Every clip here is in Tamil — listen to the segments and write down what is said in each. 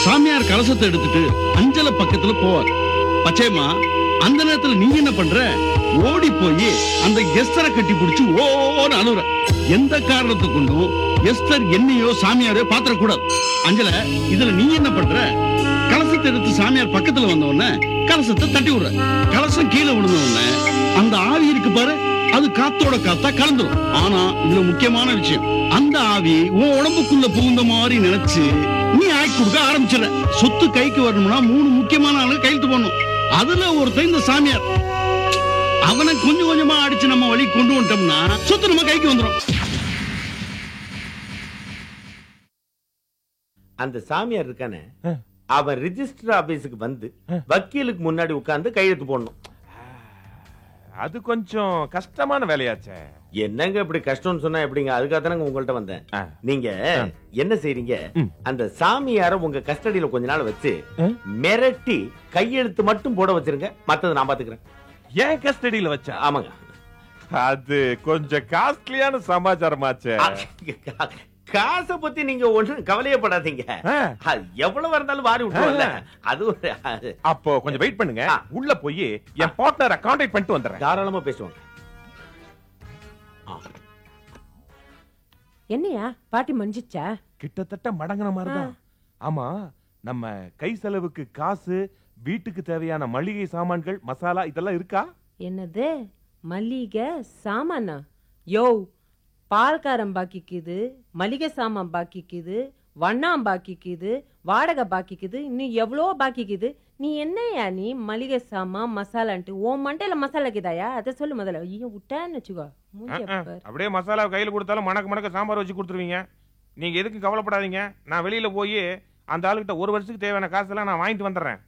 சாமியார் கலசத்தை எடுத்துட்டு அஞ்சல பக்கத்துல போவார். பச்சையம்மா, அந்த நேரத்துல நீ என்ன பண்ற? ஓடி போய் அந்த எஸ்தரை கட்டி பிடிச்சு ஓன்னு அழுற. எந்த காரணத்தை கொண்டும் எஸ்தர் என்னையோ சாமியாரையோ பாத்திர கூடாது. அஞ்சல, இதுல நீ என்ன பண்ற? கலசத்தை எடுத்து சாமியார் பக்கத்துல வந்த உடனே கலசத்தை தட்டி விடுற. கலசம் கீழே விழுந்த உடனே அந்த ஆவி இருக்கு பாரு, அது காத்தோட காத்தா கலந்துரும். ஆனா இதுல முக்கியமான விஷயம், அந்த ஆவி உன் உடம்புக்குள்ள புகுந்த மாதிரி நினைச்சு நீ ஆக்கி கொடுக்க ஆரம்பிச்சிட. சொத்து கைக்கு வரணும்னா 3 முக்கியமான ஆளுங்க கையெழுத்து போடணும். அதுல ஒருத்தன் இந்த சாமியார். அவனை கொஞ்சம் கொஞ்சமா அடிச்சு நம்ம வழி கொண்டு வந்துட்டோம்னா சொத்து நம்ம கைக்கு வந்துடும். அந்த சாமியார் இருக்கானே, அவன் ரிஜிஸ்டர் ஆபீஸுக்கு வந்து வக்கீலுக்கு முன்னாடி உட்கார்ந்து கையெழுத்து போடணும். அது கொஞ்சம் கஷ்டமான வேலையாச்சே. என்னங்க இப்படி கஷ்டம்னு சொன்னா எப்படிங்க? அதுக்காக தானங்க உங்கள்ட்ட வந்தேன். நீங்க என்ன செய்றீங்க, அந்த சாமியார உங்க கஸ்டடியில கொஞ்ச நாள் வச்சு மிரட்டி கையெழுத்து மட்டும் போட வச்சிருங்க, மத்தத நான் பாத்துக்கிறேன். ஏன் கஸ்டடியில வச்சா? ஆமாங்க. அது கொஞ்சம் காஸ்ட்லியான சமாச்சாரமாச்சே. காசை பத்தி நீங்க ஒண்ணும் கவலையப்படாதீங்க, எவ்வளவு இருந்தாலும் வாரி விட்டுருவாங்க. அது அப்போ கொஞ்சம் வெயிட் பண்ணுங்க, உள்ள போய் என் பார்ட்னரை கான்டாக்ட் பண்ணிட்டு வந்துடுறேன். தாராளமா பேசுவாங்க. என்னையா பாட்டி மஞ்சிச்சா? கிட்டத்தட்ட மடங்கின மாதிரிதான். ஆமா, நம்ம கை செலவுக்கு காசு, வீட்டுக்கு தேவையான மளிகை சாமான்கள், மசாலா இதெல்லாம் இருக்கா? என்னது மளிகை சாமானா? யோ, பால்காரம் பாக்கிக்குது, மளிகை சாமான் பாக்கிக்குது, வண்ணாம் பாக்கிக்குது, வாடகை பாக்கிக்குது, இன்னும் எவ்வளோ பாக்கிக்குது. நீ என்னையா நீ மளிகை சாமான் மசாலான்ட்டு உன் மண்டையில மசாலா இருக்குதாயா? அதை சொல்லு முதல்ல. ஐயோ விட்டான்னு வச்சுக்கோ. அப்படியே மசாலா கையில கொடுத்தாலும் மணக்க மணக்க சாம்பார் வச்சு கொடுத்துருவீங்க. நீங்க எதுக்கு கவலைப்படாதீங்க, நான் வெளியில போய் அந்த ஆளுகிட்ட 1 வருஷத்துக்கு தேவையான காசெல்லாம் நான் வாங்கிட்டு வந்துடுறேன்.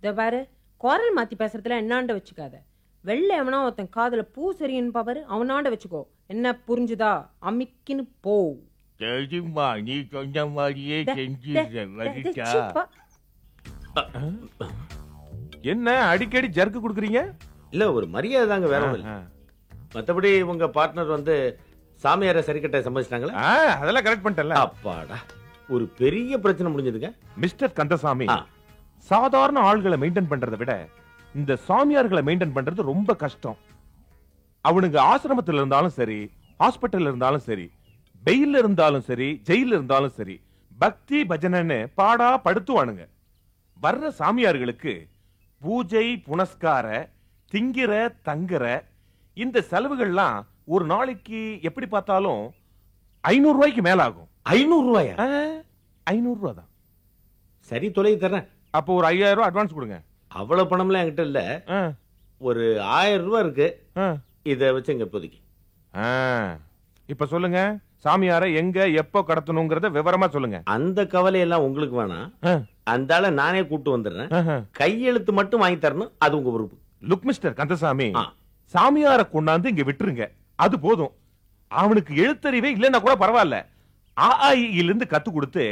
இத பாரு, குரல் மாத்தி பேசுறதுல என்னாண்ட வச்சுக்காத. வெள்ளை எவனா ஒருத்தன் காதுல பூ சரின்னு பாரு, அவனாண்ட வச்சுக்கோ. என்ன புரிஞ்சுதா? அமிக்கின்னு போ. நீ சொன்ன மாதிரியே என்ன அடிக்கடி ஜர்க்கு குடுக்குறீங்க? இல்ல, ஒரு மரியாதை தாங்க, வேற ஒண்ணு இல்ல. மத்தபடி உங்க பார்ட்னர் வந்து சாமியார சரிக்கட்ட சம்மதிச்சிட்டாங்களா? அதெல்லாம் கரெக்ட் பண்ணிட்டல. அப்பாடா, ஒரு பெரிய பிரச்சனை முடிஞ்சதுங்க. மிஸ்டர் கந்தசாமி, சாதாரண ஆள்களை மெயின்டைன் பண்றதை விட இந்த சாமியார்களை மெயின்டைன் பண்றது ரொம்ப கஷ்டம். அவனுங்க ஆசிரமத்தில் இருந்தாலும் சரி, ஹாஸ்பிட்டல் இருந்தாலும் சரி, பெயில இருந்தாலும் சரி, ஜெயில இருந்தாலும் சரி, பக்தி பஜனைன்னு பாடா படுத்துவானுங்க. வர்ற சாமியார்களுக்கு பூஜை புனஸ்கார, திங்கிற தங்குற இந்த செலவுகள்லாம் ஒரு நாளைக்கு எப்படி பார்த்தாலும் 500 ரூபாய்க்கு மேல ஆகும். 500 ரூபாயா? 500 ரூபா தான். சரி, தொலை தரேன். அப்போ ஒரு 5000 ரூபாய் அட்வான்ஸ் கொடுங்க. அவ்வளவு பணம்லாம் என்கிட்ட இல்ல, ஒரு 1000 ரூபாய் இருக்கு. இத வச்சு எங்க இப்போதைக்கு. இப்ப சொல்லுங்க, சாமியார எங்க எப்போ கடத்தணும்ங்கறத விவரமா சொல்லுங்க. அந்த கவலை எல்லாம் உங்களுக்கு வேணாம், அந்த ஆளை நானே கூட்டு வந்துடுறேன். கையெழுத்து மட்டும் வாங்கி தரணும், அது உங்க பொறுப்பு. லுக் மிஸ்டர் கந்தசாமி, சாமியார கொண்டாந்து இங்க விட்டுருங்க, அது போதும். அவனுக்கு எழுத்தறிவே இல்லைன்னா கூட பரவாயில்ல, ஆஇல இருந்து கத்து கொடுத்து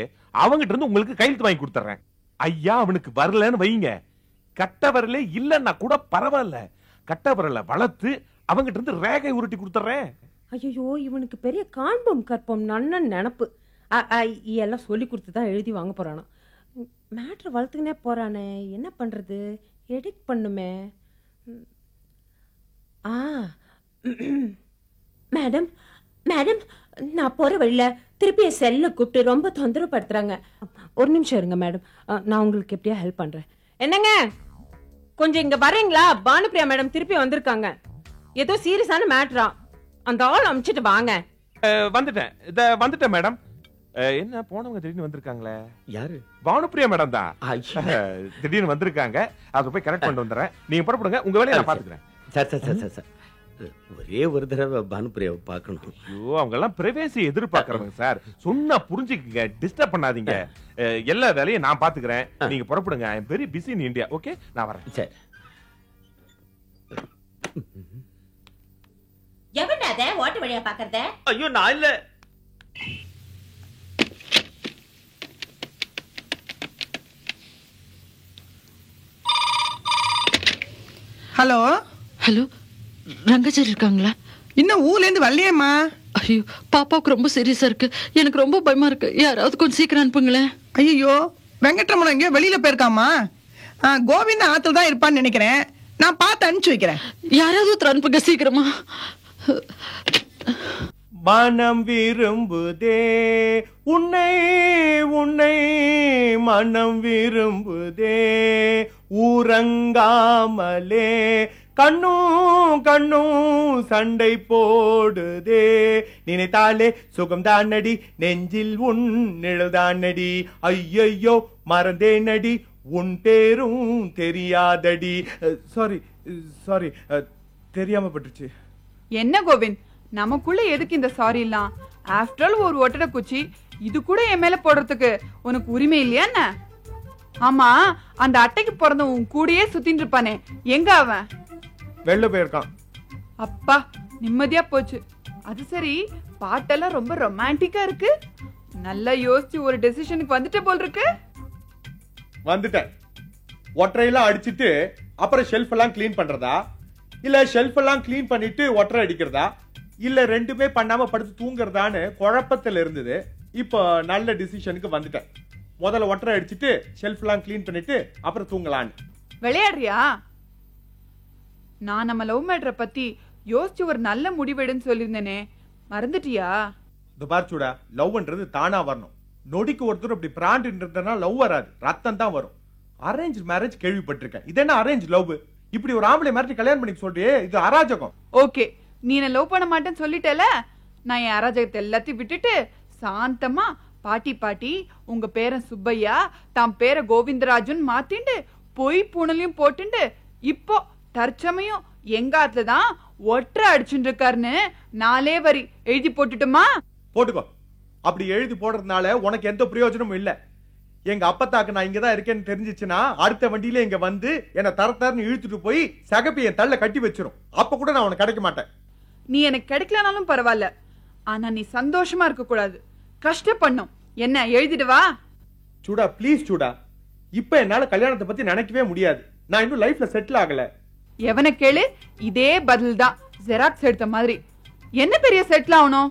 அவங்கிட்ட இருந்து உங்களுக்கு கையெழுத்து வாங்கி கொடுத்துறேன். ஐயா அவனுக்கு வரலன்னு வைங்க, கட்ட வரலே இல்லன்னா கூட பரவாயில்ல, கட்ட வரல வளர்த்து அவங்கிட்ட இருந்து ரேகை உருட்டி கொடுத்துறேன். ஐயோ, இவனுக்கு பெரிய காண்பம் கற்பம் நன்னன் நினப்பு எல்லாம் சொல்லி கொடுத்துதான் எழுதி வாங்க போறானா. மேட்ரு வளர்த்துக்கினே போறானே, என்ன பண்றது? எடிட் பண்ணுமே. மேடம் மேடம், நான் போற வழியில திருப்பி செல்ல கூப்பிட்டு ரொம்ப தொந்தரவு படுத்துறாங்க. ஒரு நிமிஷம் இருங்க மேடம், நான் உங்களுக்கு எப்படியா ஹெல்ப் பண்றேன். என்னங்க, கொஞ்சம் இங்க வரீங்களா? பானுப்பிரியா மேடம் திருப்பி வந்திருக்காங்க, ஏதோ சீரியஸான மேட்ரா. அந்த ஆள் அமிச்சிட்டு வாங்க. வந்துட்டேன் மேடம். என்ன போனவங்க திடீர்னு வந்திருக்காங்களே? யாரு? பானுப்பிரியா மேடம் தான் திடீர்னு வந்திருக்காங்க. அதை போய் கரெக்ட் பண்ணிட்டு வந்துடுறேன், நீங்க புறப்படுங்க, உங்க வேலையை நான் பாத்துக்கிறேன். சார், ஒரே ஒரு தடவை பானுப்பிரியாவை பார்க்கணும். ஐயோ, அவங்க எல்லாம் பிரைவேசி எதிர்பார்க்கறவங்க சார், சொன்னா புரிஞ்சுக்கங்க, டிஸ்டர்ப் பண்ணாதீங்க. எல்லா வேலையும் நான் பாத்துக்கிறேன், நீங்க புறப்படுங்க. I am very busy in India. Okay, நான் வரேன். சரி. எவனாத ஓட்டு வழியா பாக்கறத? ஐயோ, நான் இல்ல. ஹலோ ஹலோ, ரங்கச்சாரி இருக்காங்களா? இன்னும் ஊர்ல இருந்து வரலையேம்மா. ஐயோ, பாப்பாவுக்கு ரொம்ப சீரியஸா இருக்கு, எனக்கு ரொம்ப பயமா இருக்கு, யாராவது கொஞ்சம் சீக்கிரம் அனுப்புங்களேன். ஐயோ, வெங்கட்ரமணன் எங்கேயோ வெளியில போயிருக்காமா. கோவிந்த ஆத்துல தான் இருப்பான்னு நினைக்கிறேன். நான் பார்த்து அனுப்பிச்சு வைக்கிறேன். யாராவது ஒருத்தர் அனுப்புங்க சீக்கிரமா. மனம் விரும்புதே உன்னை உன்னை மனம் விரும்புதே ஊரங்காமலே கண்ணும் கண்ணும் சண்டை போடுதே நினைத்தாலே சுகம்தான் நடி நெஞ்சில் உன் நிழல்தான் நடி ஐயையோ மறந்தே நடி உன் பேரும் தெரியாதடி. சாரி சாரி தெரியாம பட்டுச்சு. என்ன கோவிந்த், நமக்குள்ள எதுக்கு இந்த சாரி எல்லாம்? ஆஃப்டர் ஆல் ஒரு ஒட்டடை குச்சி இது கூட என் மேல போடுறதுக்கு உனக்கு உரிமை இல்லையா என்ன? ஆமா, அந்த அட்டைக்கு பிறந்த உன் கூடயே சுத்தின்னு இருப்பானே, எங்க அவன்? வெளில போயிருக்கான். அப்பா நிம்மதியா போச்சு. அது சரி, பாட்டெல்லாம் ரொம்ப ரொமான்டிக்கா இருக்கு. நல்லா யோசிச்சு ஒரு டெசிஷனுக்கு வந்துட்ட போல் இருக்கு. வந்துட்டேன். ஒற்றையெல்லாம் அடிச்சிட்டு அப்புறம் ஷெல்ஃப் எல்லாம் கிளீன் பண்றதா, இல்ல ஷெல்ஃப் எல்லாம் கிளீன் பண்ணிட்டு ஒற்றை அடிக்கிறதா, இல்ல ரெண்டுமே பண்ணாம படுத்து தூங்குறதான்னு குழப்பத்தில் இருந்தது. இப்போ நல்ல டிசிஷனுக்கு வந்துட்டேன். முதல்ல ஒற்றை அடிச்சிட்டு ஷெல்ஃப் எல்லாம் கிளீன் பண்ணிட்டு அப்புறம் தூங்கலான்னு. விளையாடுறியா? நான் நம்ம லவ் மேட்டரை பத்தி யோசிச்சு ஒரு நல்ல முடிவெடுன்னு சொல்லியிருந்தேனே, மறந்துட்டியா? இந்த பார்ச்சூடா, லவ்ன்றது தானா வரணும். நொடிக்கு ஒருத்தர் அப்படி பிராண்டின்றதுனா லவ் வராது, ரத்தம் தான் வரும். அரேஞ்ச் மேரேஜ் கேள்விப்பட்டிருக்கேன். இது என்ன அரேஞ்ச் லவ்? இப்படி ஒரு ஆம்பளை மாதிரி கல்யாணம் பண்ணி சொல்றியே, இது அராஜகம். ஓகே, நீ என்ன லவ் பண்ண மாட்டேன்னு சொல்லிட்டல, நான் என் அராஜகத்தை எல்லாத்தையும் விட்டுட்டு சாந்தமா பாட்டி பாட்டி உங்க பேரன் சுப்பையா தாம் பேர கோவிந்தராஜன் மாத்திண்டு பொய் பூணலையும் போட்டுண்டு இப்போ தற்சமயம் எங்க ஆத்துலதான் ஒற்றை அடிச்சுட்டு இருக்காருன்னு 4 வரி எழுதி போட்டுட்டுமா? போட்டுக்கோ. அப்படி எழுதி போடுறதுனால உனக்கு எந்த பிரயோஜனமும் இல்ல. எங்க அப்பத்தாக்கு நான் இங்கதான் இருக்கேன்னு தெரிஞ்சிச்சுன்னா அடுத்த வண்டியில இங்க வந்து என்ன தரத்தரன்னு இழுத்துட்டு போய் சகப்பி என் தள்ள கட்டி வச்சிரும். அப்ப கூட நான் உனக்கு கிடைக்க மாட்டேன். நீ எனக்கு கிடைக்கலனாலும் பரவாயில்ல, ஆனா நீ சந்தோஷமா இருக்க கூடாது, கஷ்டப்படணும். என்ன எழுதிடுவா? சூடா ப்ளீஸ் சூடா, இப்ப என்னால கல்யாணத்தை பத்தி நினைக்கவே முடியாது. நான் இன்னும் லைஃப்ல செட்டில் ஆகல. எவனை கேளு, இதே பதில் தான், ஜெராக்ஸ் எடுத்த மாதிரி. என்ன பெரிய செட்டில் ஆகணும்?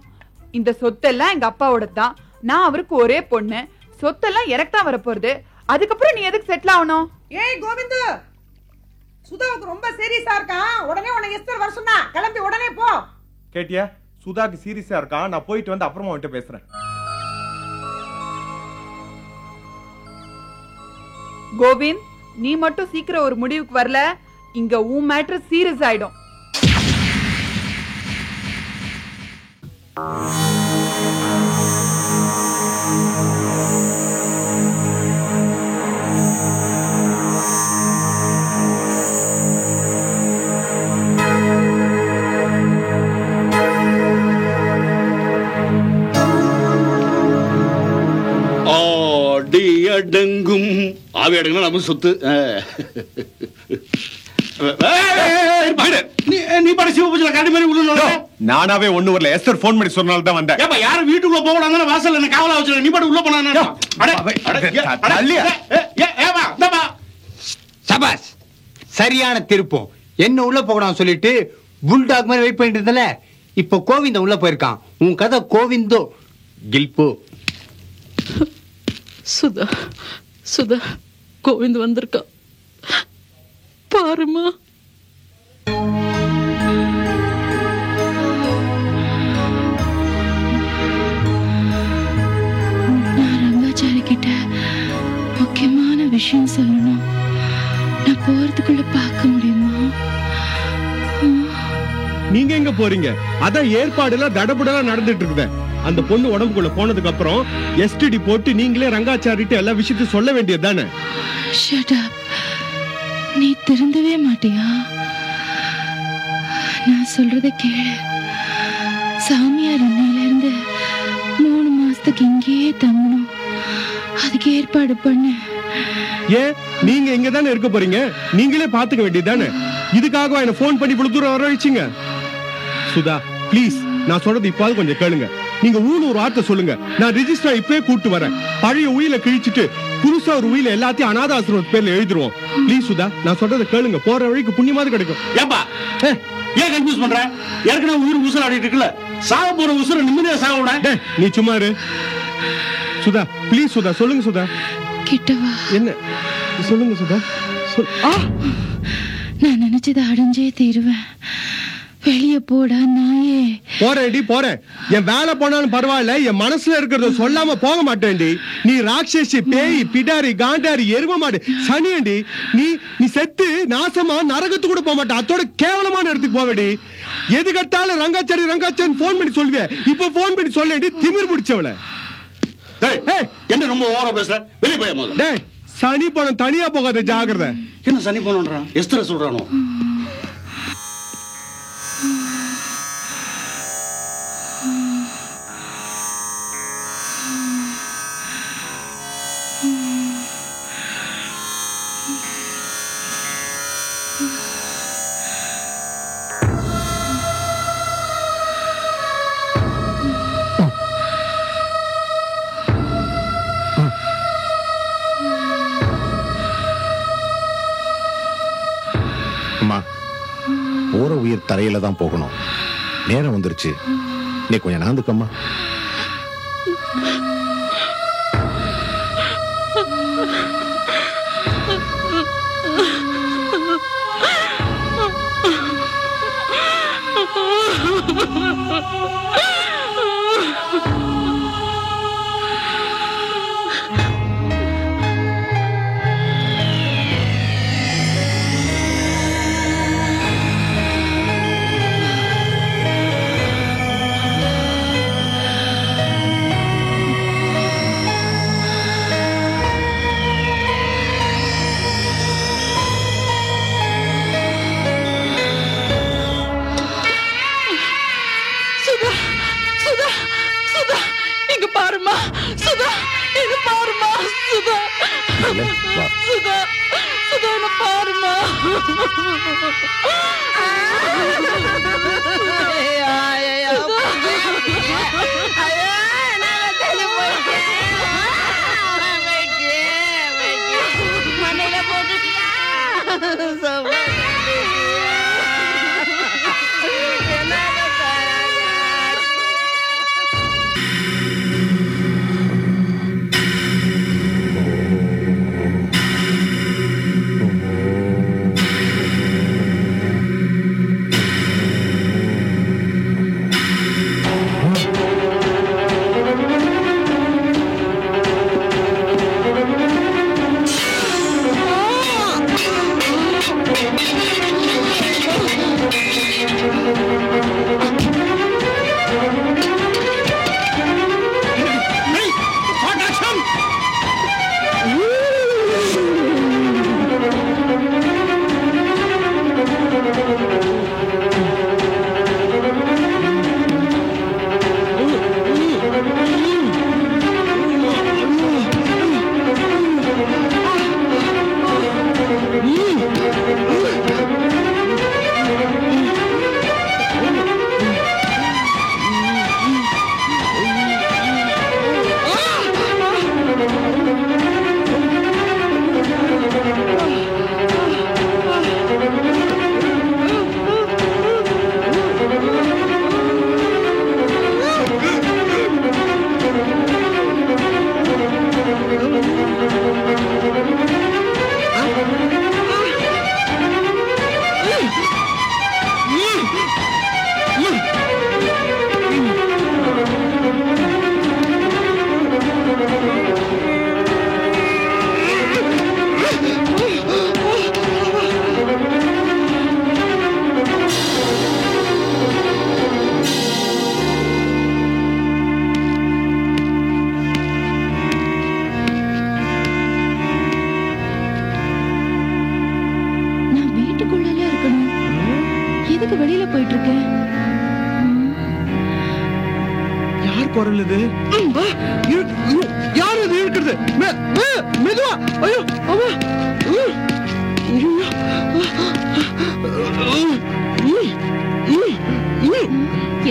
இந்த சொத்தெல்லாம் எங்க அப்பாவோட தான். நான் அவருக்கு ஒரே பொண்ணு. சொத்தெல்லாம் எனக்கு தான் வரப்போறது. அதுக்கப்புறம் நீ எதுக்கு செட்டில் ஆகணும்? ஏய் கோவிந்து, சுதாவுக்கு ரொம்ப சீரியஸா இருக்கான். உடனே உனக்கு எஸ்தர் வர சொன்னா, கிளம்பி உடனே போ. கேட்டியா? சுதாக்கு சீரியஸா இருக்கான். நான் போயிட்டு வந்து அப்புறமா அவன்கிட்ட பேசுறேன். கோவிந்த், நீ மட்டும் சீக்கிரம் ஒரு முடிவுக்கு வரல, இங்க உன் மேட்டர் சீரியஸ் ஆயிடும். அடங்கும் ஆவி அடங்கினா நம்ம சொத்து. நீ பட சிவபூஜையில காட்டி மாதிரி உள்ள நானாவே ஒண்ணு வரல. எஸ்தர் போன் பண்ணி சொன்னால தான் வந்தேன். ஏப்பா யாரும் வீட்டுக்குள்ள போகலாம்னா வாசல்ல என்ன காவலா வச்சிருக்க? நீ பாட்டு உள்ள போனா சபாஸ், சரியான திருப்பம். என்ன உள்ள போகணும் சொல்லிட்டு புல்டாக் மாதிரி வெயிட் பண்ணிட்டு இருந்தல, இப்ப கோவிந்த உள்ள போயிருக்கான். உன் கதை கோவிந்தோ கில்போ. சுதா சுதா, கோவிந்த் வந்திருக்கா பாருமா. நான் ரங்காச்சாரி கிட்ட முக்கியமான விஷயம் சொல்லணும். நான் போறதுக்குள்ள பார்க்க முடியுமா? நீங்க எங்க போறீங்க? அதான் ஏற்பாடு எல்லாம் தடபுடலா நடந்துட்டு இருக்குது. அந்த பொண்ணு உடம்புக்குள்ள போனதுக்கு அப்புறம் எஸ்டிடி போட்டு நீங்களே ரங்காச்சாரிட்டு எல்லா விஷயத்தையும் சொல்ல வேண்டியது தானே. நீ திருந்தவே மாட்டியா? நான் சொல்றத கேளு. சாமியார் இன்னையில இருந்து 3 மாசத்துக்கு இங்கேயே தங்கணும். அதுக்கு ஏற்பாடு பண்ணு. ஏன் நீங்க இங்க தானே இருக்க போறீங்க? நீங்களே பாத்துக்க வேண்டியது தானே. இதுக்காக என்ன போன் பண்ணி இவ்வளவு தூரம் வர வச்சீங்க? சுதா ப்ளீஸ், நான் சொல்றது இப்பாவது கொஞ்சம் கேளுங்க. நீங்க ஊனு ஒரு வார்த்தை சொல்லுங்க, நான் ரிஜிஸ்டர் இப்பவே கூட்டு வரேன். பழைய உயில கிழிச்சிட்டு புதுசா ஒரு உயில எல்லாத்தையும் அநாத ஆசிரம பேர்ல எழுதிருவோம். ப்ளீஸ் சுதா, நான் சொல்றதை கேளுங்க. போற வழிக்கு புண்ணியமாவது கிடைக்கும். ஏப்பா ஏன் கன்ஃபியூஸ் பண்ற? ஏற்கனவே உயிர் உசுர ஆடிட்டு இருக்குல்ல, சாக போற உசுர நிம்மதியா சாக விட. நீ சும்மா இரு சுதா. ப்ளீஸ் சுதா, சொல்லுங்க சுதா. கிட்டவா என்ன சொல்லுங்க சுதா. நான் நினைச்சதை அடைஞ்சே தீருவேன். வெளியே போடா நாயே. போறேன்டி போறேன். என் வேலை போனாலும் பரவாயில்ல, என் மனசுல இருக்கிறத சொல்லாம போக மாட்டேன்டி. நீ ராட்சசி, பேய், பிடாரி, காண்டாரி, எரும மாடு, சனியண்டி. நீ நீ செத்து நாசமா நரகத்து கூட போக மாட்டேன். அதோட கேவலமான இடத்துக்கு போவேடி. எது கட்டாலும் ரங்காச்சாரி ரங்காச்சாரி போன் பண்ணி சொல்லுவேன். இப்ப போன் பண்ணி சொல்லேடி திமிர் பிடிச்சவள. என்ன ரொம்ப ஓவரா பேசுற? வெளிய போய் முதல்ல. டேய் சனி போன தனியா போகாத, ஜாக்கிரதை. என்ன சனி போனன்றான்? எஸ்தர சொல்றானோ? போற உயிர் தரையில தான் போகணும். நேரம் வந்துருச்சு, நீ கொஞ்சம் நாந்துக்கம்மா.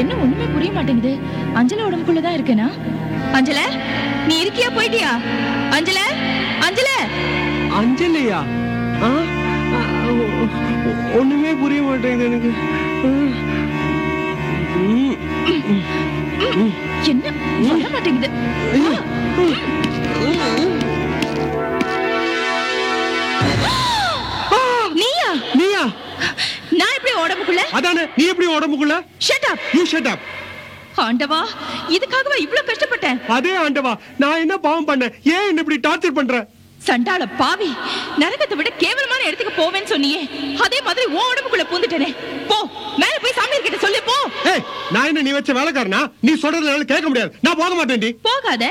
என்ன ஒண்ணுமே புரிய மாட்டேங்குது. அஞ்சல உடம்புக்குள்ளதான் இருக்கேனா? அஞ்சல நீ இருக்கியா போயிட்டியா? அஞ்சல அஞ்சல அஞ்சலையா? ஒண்ணுமே புரிய மாட்டேங்குது எனக்கு. என்ன சொல்ல மாட்டேங்குது. அதானே நீ எப்படி உடம்புக்குள்ள shut up. You shut up. ஆண்டவா, இதுக்காகவா இவ்வளவு கஷ்டப்பட்டேன்? அதே ஆண்டவா, நான் என்ன பாவம் பண்ணேன்? ஏன் என்ன இப்படி டார்ச்சர் பண்ற? சண்டாள பாவி, நரகத்தை விட கேவலமான இடத்துக்கு போவேன்னு சொன்னியே, அதே மாதிரி உன் உடம்புக்குள்ள பூந்துட்டேனே. போ, மேல போய் சாமியார் கிட்ட சொல்லு போ. ஏய், நான் என்ன நீ வச்ச வேலைக்காரனா? நீ சொல்றதுனால கேட்க முடியாது. நான் போக மாட்டேன்டி. போகாத.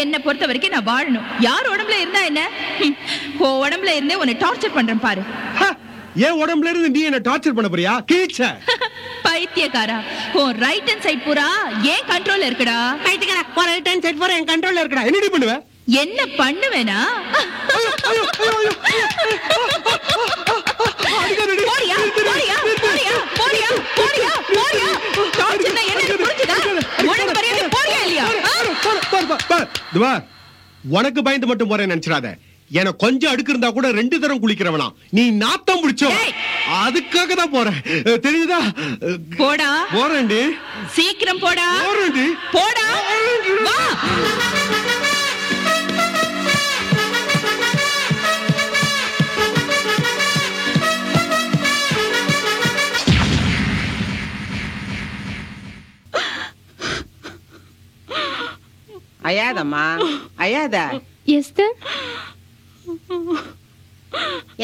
என்ன பொறுத்த வரைக்கும் நான் வாழணும். யார் உடம்புல இருந்தா என்ன? உன் உடம்புல இருந்தே உன்னை டார்ச்சர் பண்றேன் பாரு. ஏன் உடம்புல இருந்து நீ என்ன டார்ச்சர் பண்ண போறியா? கீச்ச பைத்தியக்காரா, உன் ரைட் ஹேண்ட் சைடு பூரா ஏன் கண்ட்ரோல்ல இருக்குடா? பைத்தியக்காரா, உன் ரைட் ஹேண்ட் சைடு பூரா என் கண்ட்ரோல்ல இருக்குடா. என்னடி பண்ணுவ? என்ன பண்ணுவேனா? போடியா போடியா போடியா போடியா போடியா போடியா. டார்ச்சர்னா என்ன புரிஞ்சுதா? உனக்கு மரியாதை போடியா இல்லையா? துவா, உனக்கு பயந்து மட்டும் போறேன்னு நினைச்சிடாத. எனக்கு கொஞ்சம் அடுக்கு இருந்தா கூட 2 தரம் குளிக்கிறவனா. நீ நாத்தம் பிடிச்சோ, அதுக்காக தான் போறேன். தெரியுதா? போடா. போறேன்டி. சீக்கிரம் போடா. போறேன்டி. போடா. வா. அயாதம்மா, அயாத. எஸ்தர்,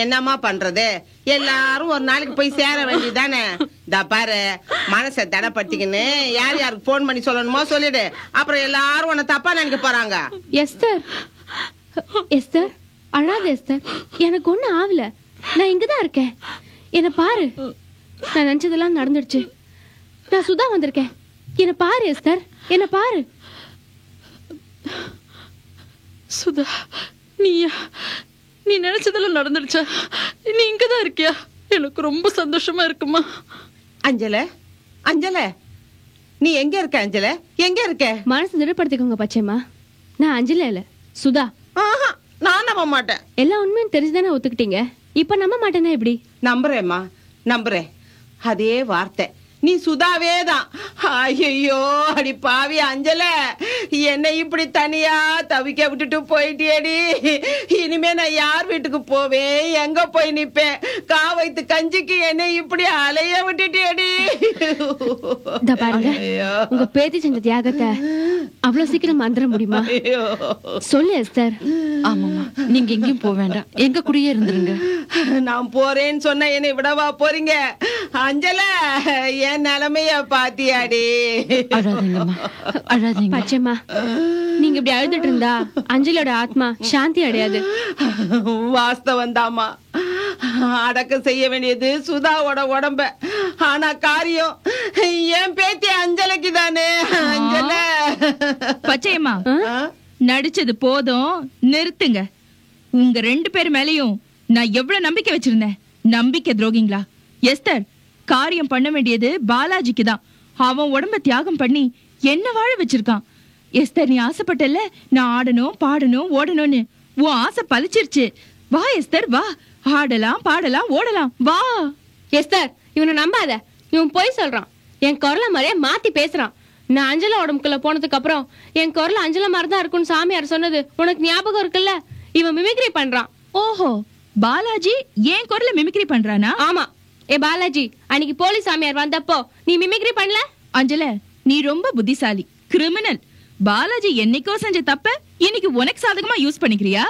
என்னம்மா பண்றது? எல்லாரும் ஒரு நாளைக்கு போய் சேர வேண்டியதானே. இந்த பாரு, மனசை தடப்பட்டிக்கின்னு யார் யாருக்கு போன் பண்ணி சொல்லணுமோ சொல்லிடு. அப்புறம் எல்லாரும் உன்னை தப்பா நினைக்க போறாங்க. எஸ்தர், எஸ்தர் அழாத எஸ்தர். எனக்கு ஒண்ணும் ஆகல. நான் இங்கதான் இருக்கேன். என்ன பாரு. நான் நினைச்சதெல்லாம் நடந்துடுச்சு. நான் சுதா வந்திருக்கேன். என்ன பாரு எஸ்தர், என்ன பாரு. சுதா, நீ நினைச்சதெல்லாம் நடந்துடுச்சா? நீ இங்கதான் இருக்கியா? எனக்கு ரொம்ப சந்தோஷமா இருக்குமா. அஞ்சல, அஞ்சல, நீ எங்க இருக்க? அஞ்சல, எங்க இருக்க? மனசு திடப்படுத்திக்கோங்க பச்சைமா. நான் அஞ்சல இல்ல, சுதா. நான் நம்ப மாட்டேன். எல்லா உண்மையும் தெரிஞ்சுதானே ஒத்துக்கிட்டீங்க. இப்ப நம்ப மாட்டேன்னா எப்படி? நம்புறேம்மா, நம்புறேன். அதே வார்த்தை. நீ சுதாவே தான். ஐயோ, அடி பாவி அஞ்சல, என்னை இப்படி தனியா தவிக்க விட்டுட்டு போயிட்டியடி. இனிமே நான் யார் வீட்டுக்கு போவேன்? எங்க போய் நிப்பேன்? வைத்து கஞ்சிக்கு என்னை இப்படி அலைய விட்டுட்டியடி. பாருங்க, உங்க பேத்தி செஞ்ச தியாகத்தை அவ்வளவு சீக்கிரம் மறந்துட முடியுமா? சொல்லு எஸ்தர். ஆமாமா, நீங்க எங்கேயும் போக வேண்டாம், எங்க கூடயே இருந்துருங்க. நான் போறேன்னு சொன்ன என்னை விடவா போறீங்க? அஞ்சல, என் நிலைமைய பாத்தியாடி. பச்சைமா, நீங்க இப்படி அழுதுட்டு இருந்தா அஞ்சலியோட ஆத்மா சாந்தி அடையாது. வாஸ்தவம் தாமா. அடக்கம் செய்ய வேண்டியது சுதாவோட உடம்ப. ஆனா காரியம் என் பேத்தி அஞ்சலைக்கு தானே. அஞ்சல, பச்சையம்மா, நடிச்சது போதும், நிறுத்துங்க. உங்க 2 பேர் மேலயும் நான் எவ்வளவு நம்பிக்கை வச்சிருந்தேன். நம்பிக்கை துரோகிங்களா? எஸ்தர், காரியம் பண்ண வேண்டியது பாலாஜிக்கு தான். அவன் உடம்ப தியாகம் பண்ணி என்ன வாழ வச்சிருக்கான். எஸ்தர், நீ ஆசைப்பட்டல நான் ஆடணும், பாடணும், ஓடணும்னு. உன் ஆசை பலிச்சிருச்சு. வா எஸ்தர், வா. ஆடலாம், பாடலாம், ஓடலாம், வா. எஸ்தர், இவனை நம்பாத. இவன் போய் சொல்றான். என் குரலை மாதிரியே மாத்தி பேசுறான். நான் அஞ்சலா உடம்புக்குள்ள போனதுக்கு அப்புறம் என் குரல் அஞ்சலா மாதிரிதான் இருக்கும்னு சாமியார் சொன்னது உனக்கு ஞாபகம் இருக்குல்ல? இவன் மிமிக்ரி பண்றான். ஓஹோ, பாலாஜி என் குரலை மிமிக்ரி பண்றானா? ஆமா. ஏ பாலாஜி, அன்னைக்கு போலீஸ் சாமியார் வந்தப்போ நீ மிமிக்ரி பண்ணல? அஞ்சல, நீ ரொம்ப புத்திசாலி, கிரிமினல். பாலாஜி என்னைக்கோ செஞ்ச தப்ப இன்னைக்கு உனக்கு சாதகமா யூஸ் பண்ணிக்கிறியா?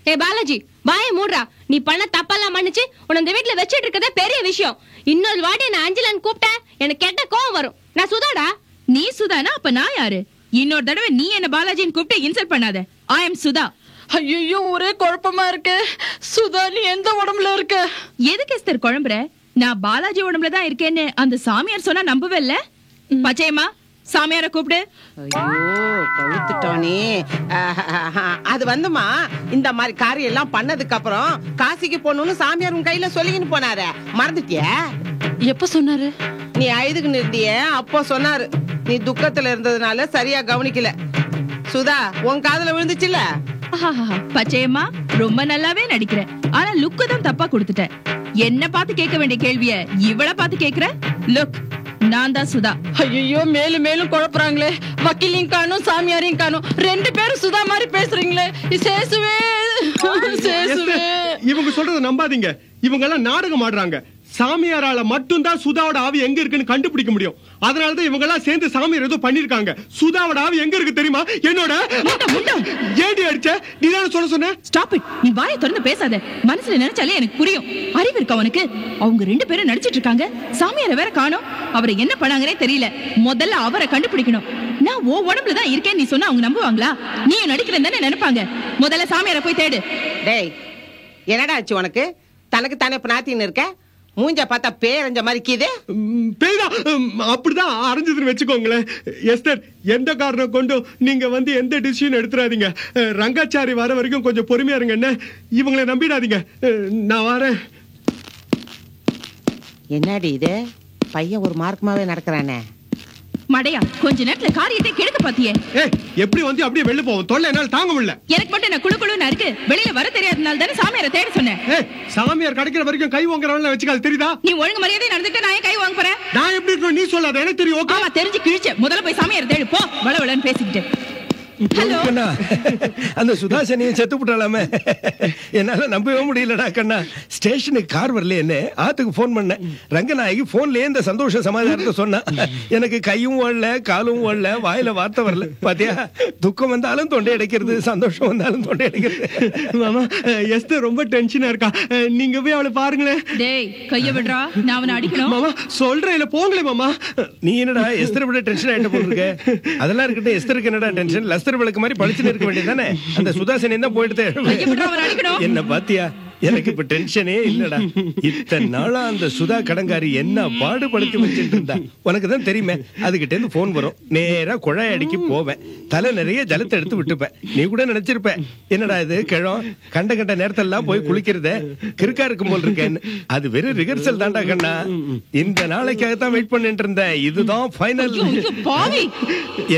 ஏ பாலாஜி, வாயை மூடுறா. நீ பண்ண தப்பெல்லாம் மன்னிச்சு உன்னை இந்த வீட்டுல வச்சிட்டு இருக்கதே பெரிய விஷயம். இன்னொரு வாட்டி நான் அஞ்சலன்னு கூப்பிட்டேன், எனக்கு கெட்ட கோவம் வரும். நான் சுதாடா. நீ சுதானா அப்ப நான் யாரு? இன்னொரு தடவை நீ என்ன பாலாஜின்னு கூப்பிட்டு இன்சல்ட் பண்ணாத. I am Sudha. ஐயோ, ஒரே குழப்பமா இருக்கு. சுதா, நீ எந்த உடம்புல இருக்க? எதுக்கு எஸ்தர் குழம்புற? நான் பாலாஜி உடம்புல தான் இருக்கேன்னு அந்த சாமியார் சொன்னா நம்பவே இல்ல. பச்சையம்மா, சாமியார கூப்பிடு. ஐயோ, கவுத்துட்டோனே. அது வந்துமா, இந்த மாதிரி காரியம் எல்லாம் பண்ணதுக்கு அப்புறம் காசிக்கு போகணும்னு சாமியார் உன் கையில சொல்லிக்கின்னு போனாரு. மறந்துட்டிய? எப்ப சொன்னாரு? நீ அழுதுக்கு இருந்திய அப்போ சொன்னாரு. நீ துக்கத்துல இருந்ததுனால சரியா கவனிக்கல. சுதா, உன் காதுல விழுந்துச்சுல? பச்சையம்மா, ரொம்ப நல்லாவே நடிக்கிற. ஆனா லுக்கு தான் தப்பா கொடுத்துட்ட. என்ன பார்த்து கேட்க வேண்டிய கேள்விய இவள பார்த்து கேக்குற? லுக், நான் தான் சுதா. ஐயோ, மேலும் மேலும் குழப்பறாங்களே. வக்கீலையும் காணும், சாமியாரையும் காணும். 2 பேரும் சுதா மாதிரி பேசுறீங்களே. சேசுவே, சேசுவே. இவங்க சொல்றத நம்பாதீங்க. இவங்க எல்லாம் நாடகம் ஆடுறாங்க. சாமியாரால மட்டும்தான் சுதாவோட ஆவி எங்க இருக்குன்னு கண்டுபிடிக்க முடியும். அதனாலதான் இவங்க எல்லாம் சேர்ந்து சாமியார் ஏதோ பண்ணிருக்காங்க. சுதாவோட ஆவி எங்க இருக்கு தெரியுமா? என்னோட ஏடி அடிச்ச நீ தான சொன்ன. Stop it. நீ வாயை திறந்து பேசாத. மனசுல நினைச்சாலே எனக்கு புரியும். அறிவு இருக்கா உனக்கு? அவங்க 2 பேரும் நடிச்சிட்டு இருக்காங்க. சாமியார வேற காணோம். அவரை என்ன பண்ணாங்கன்னே தெரியல. முதல்ல அவரை கண்டுபிடிக்கணும். நான் ஓ உடம்புல தான் இருக்கேன் நீ சொன்னா அவங்க நம்புவாங்களா? நீ நடிக்கிறேன்னு தானே நினைப்பாங்க. முதல்ல சாமியாரை போய் தேடு. டேய் என்னடா ஆச்சு உனக்கு? தனக்கு தானே பிரார்த்தின்னு இருக்க? மூஞ்ச பார்த்தா பேரஞ்ச மாதிரி கீது. பேய்தான் அப்படிதான் அரைஞ்சதுன்னு வச்சுக்கோங்களேன். எஸ்தர், எந்த காரணம் கொண்டும் நீங்க வந்து எந்த டிசிஷன் எடுத்துறாதீங்க. ரங்காச்சாரி வர வரைக்கும் கொஞ்சம் பொறுமையா இருங்க. என்ன இவங்களை நம்பிடாதீங்க. நான் வரேன். என்னடி இது? பையன் ஒரு மார்க்கமாவே நடக்கிறானே. மடையா, கொஞ்ச நேரத்துல காரியத்தை கெடுக்க பாத்தியே. எப்படி வந்து அப்படியே வெளில போவோம்? தொல்லை என்னால தாங்க முடியல. எனக்கு மட்டும் நான் குளுகுளுன்னு இருக்கு. வெளியில வர தெரியாதனால தானே சாமியாரை தேட சொன்னேன். சாமியார் கிடைக்கிற வரைக்கும் கை வாங்குறவங்க வச்சுக்காது தெரியுதா? நீ ஒழுங்கு மரியாதை நடந்துட்டு நான் கை வாங்க போறேன். நான் எப்படி இருக்கணும் நீ சொல்லாத. எனக்கு தெரியும். ஓகே ஆமா தெரிஞ்சு கிழிச்ச. முதல்ல போய் சாமியாரை தேடு போ. வளவளன்னு பேசிக்கிட்டு. கண்ணா, அந்த சுதாசனியை செத்து விட்டாலாமே. என்னால நம்பவே முடியலடா கண்ணா. ஸ்டேஷனுக்கு கார் வரல. என்ன ஆத்துக்கு போன் பண்ணேன். ரங்கநாயகி போன்லயே இந்த சந்தோஷ சமாதானத்தை சொன்னா. எனக்கு கையும் ஓடல, காலும் ஓடல, வாயில வார்த்தை வரல. பாத்தியா, துக்கம் வந்தாலும் தொண்டை அடைக்கிறது, சந்தோஷம் வந்தாலும் தொண்டை அடைக்கிறது. மாமா, எஸ்தர் ரொம்ப டென்ஷனா இருக்கா. நீங்க போய் அவளை பாருங்களேன். டேய் கைய விடுறா, நான் அவனை அடிக்கணும். மாமா சொல்றேன், இல்ல போங்களே மாமா. நீ என்னடா எஸ்தரை விட டென்ஷன் ஆயிட்ட போல இருக்க? அதெல்லாம் இருக்கட்டும், எஸ்தருக்கு என்னடா டென்ஷன்? விளக்கு மாதிரி படிச்சுட்டு இருக்க வேண்டியதானே. அந்த சுதாசன் என்ன போயிட்டு என்ன பாத்தியா? எனக்கு இப்ப டென்ஷனே இல்லடா. இத்தனை நாளா அந்த சுதா கடங்காரி என்ன பாடுபடுத்தி வச்சுட்டு இருந்தா. உனக்கு தான் தெரியுமே, அதுகிட்ட இருந்து போன் வரும். நேரா குழாய் அடிக்கி போவேன். தலை நிறைய ஜலத்தை எடுத்து விட்டுப்பேன். நீ கூட நினைச்சிருப்ப, என்னடா இது கிழம் கண்ட நேரத்தெல்லாம் போய் குளிக்கிறத கிறுக்கா இருக்கும் போல் இருக்கேன்னு. அது வெறும் ரிஹர்சல் தான்டா கண்ணா. இந்த நாளைக்காகத்தான் வெயிட் பண்ணிட்டு இருந்தேன். இதுதான் ஃபைனல்.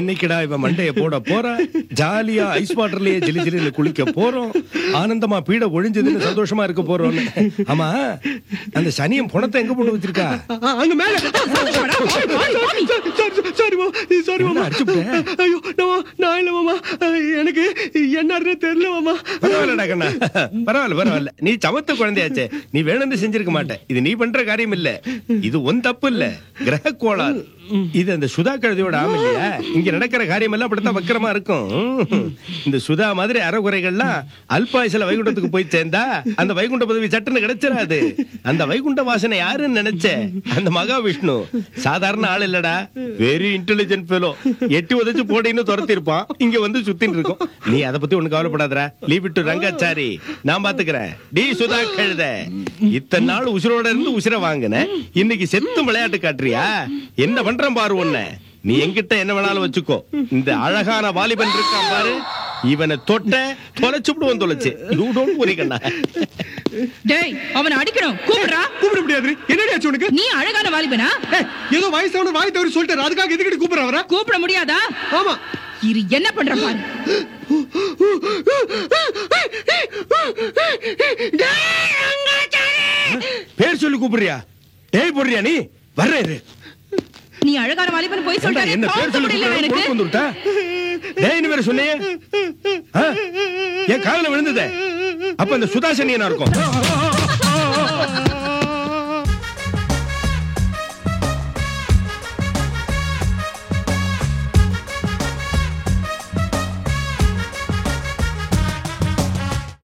என்னைக்குடா இவன் மண்டைய போட போறா? ஜாலியா ஐஸ் வாட்டர்லயே ஜிலி ஜிலின்னு குளிக்க போறோம். ஆனந்தமா பீட ஒழிஞ்சதுன்னு சந்தோஷமா இருக்க போறோம். ஆமா, அந்த சனியம் பணத்தை எங்க போட்டு வச்சிருக்கா? அங்க மேல. சாரி மாமா. ஐயோ நான் இல்ல மாமா. எனக்கு என்னன்னு தெரியல மாமா. பரவாயில்லடா கண்ணா, பரவாயில்ல. நீ சமத்த குழந்தையாச்சே, நீ வேணும்னு செஞ்சிருக்க மாட்டேன். இது நீ பண்ற காரியம் இல்ல. இது உன் தப்பு இல்ல, கிரக கோளாறு. இது அந்த சுதா கழுதியோட ஆம் இல்லையா? இங்க நடக்கிற காரியம் எல்லாம் அப்படித்தான் வக்கரமா இருக்கும். இந்த சுதா மாதிரி அறகுறைகள்லாம் அல்பாயுசுல வைகுண்டத்துக்கு போய் சேர்ந்தா அந்த வைகுண்ட பதவி சட்டுன்னு கிடைச்சிடாது. அந்த வைகுண்ட வாசனை யாருன்னு நினைச்ச? அந்த மகாவிஷ்ணு சாதாரண ஆள் இல்லடா, வெரி இன்டெலிஜென்ட் ஃபெலோ. எட்டி உதச்சு போடின்னு துரத்தி இருப்பான், இங்க வந்து சுத்தின்னு இருக்கும். நீ அதை பத்தி ஒண்ணு கவலைப்படாதடா. லீவ் இட் டு ரங்காச்சாரி, நான் பாத்துக்கிறேன். டி சுதா கழுத, இத்தனை நாள் உசுரோட இருந்து உசுர வாங்கின, இன்னைக்கு செத்து விளையாட்டு காட்டுறியா? என்ன பண்ற பாரு உன்னை. நீ என்கிட்ட என்ன வேணாலும் வச்சுக்கோ. இந்த அழகான வாலிபன் இருக்கான் பாரு, இவனை தொட்ட தொலைச்சுடுவோம். தொலைச்சு யூ டோன்ட் வரி கண்ணா. டேய் அவனை அடிக்கணும். கூப்பிடுறா. கூப்பிட முடியாது. என்னடி ஆச்சு உனக்கு? நீ அழகான வாலிபனா? ஏதோ வயசான வாய் தவறி சொல்லிட்டாரு, அதுக்காக எதுக்கு கூப்பிடுற அவரை? கூப்பிட முடியாதா? ஆமா. இரு என்ன பண்ற பாரு. பேர் சொல்லி கூப்பிடுறியா? டேய் போடுறியா நீ? வர்றேன். நீ அழகான வாலிபன் போய் சொல்றானே, என்ன பேர் சொல்லி கூப்பிடுற? வந்துட்டா டேய் நீ வேற சொன்னியே. என் காதுல விழுந்ததே. அப்ப அந்த சுதாசனியனா இருக்கும்.